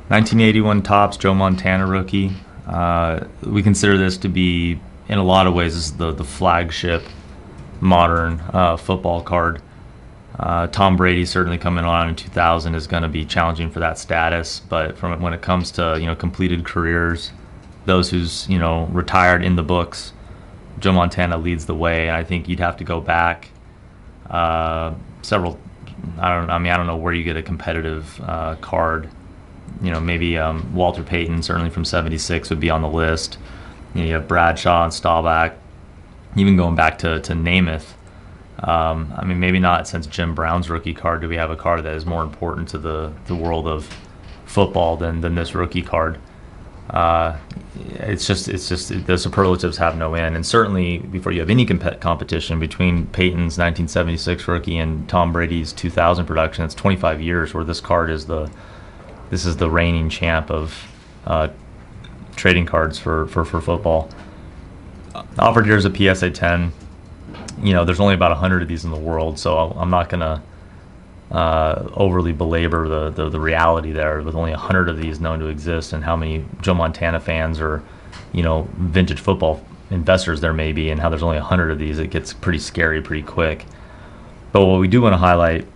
1981 Topps Joe Montana rookie. We consider this to be, in a lot of ways, this is the flagship modern football card. Tom Brady certainly coming on in 2000 is going to be challenging for that status, but from when it comes to completed careers, those who's retired in the books, Joe Montana leads the way. I think you'd have to go back several. I don't know where you get a competitive card. Maybe Walter Payton, certainly from '76, would be on the list. You have Bradshaw and Staubach, even going back to Namath. Maybe not since Jim Brown's rookie card do we have a card that is more important to the world of football than this rookie card. It's just the superlatives have no end, and certainly before you have any competition between Peyton's 1976 rookie and Tom Brady's 2000 production, it's 25 years where this card is the reigning champ of trading cards for football. Offered here is a PSA 10. There's only about 100 of these in the world, so I'm not gonna overly belabor the reality there. With only 100 of these known to exist, and how many Joe Montana fans or vintage football investors there may be, and how there's only 100 of these, it gets pretty scary pretty quick. But what we do want to highlight,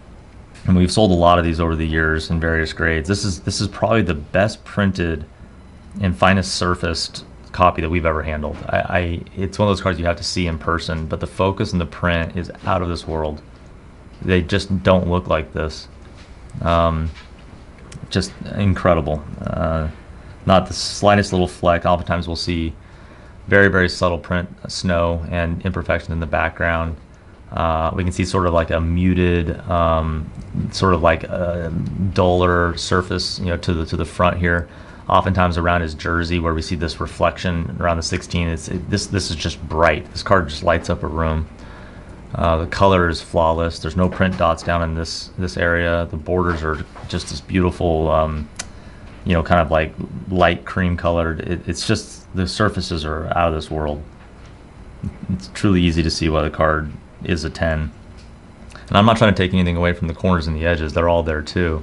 and we've sold a lot of these over the years in various grades, this is probably the best printed and finest surfaced copy that we've ever handled. It's one of those cards you have to see in person, but the focus and the print is out of this world. They just don't look like this. Just incredible. Not the slightest little fleck. Oftentimes we'll see very, very subtle print, snow, and imperfection in the background. We can see sort of like a muted, sort of like a duller surface, to the front here. Oftentimes around his jersey, where we see this reflection around the 16, this is just bright. This card just lights up a room. The color is flawless. There's no print dots down in this area. The borders are just this beautiful, kind of like light cream colored. It's just, the surfaces are out of this world. It's truly easy to see why the card is a 10. And I'm not trying to take anything away from the corners and the edges. They're all there too.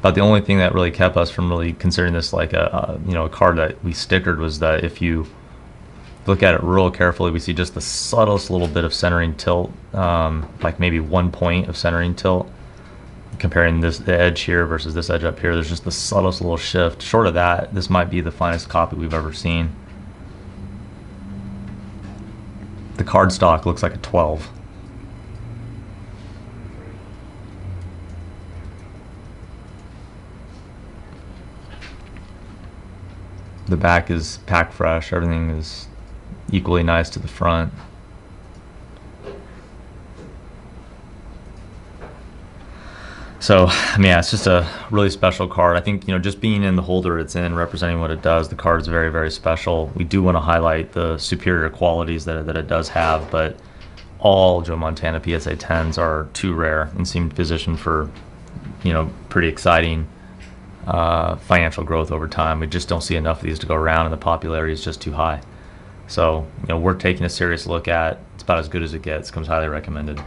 But the only thing that really kept us from really considering this like a card that we stickered was that if you look at it real carefully, we see just the subtlest little bit of centering tilt, like maybe 1 point of centering tilt. Comparing the edge here versus this edge up here, there's just the subtlest little shift. Short of that, this might be the finest copy we've ever seen. The cardstock looks like a 12. The back is packed fresh. Everything is equally nice to the front. So, it's just a really special card. I think, just being in the holder it's in, representing what it does, the card is very, very special. We do want to highlight the superior qualities that it does have, but all Joe Montana PSA 10s are too rare and seem positioned for, pretty exciting financial growth over time. We just don't see enough of these to go around, and the popularity is just too high. So, we're taking a serious look at. It's about as good as it gets. Comes highly recommended.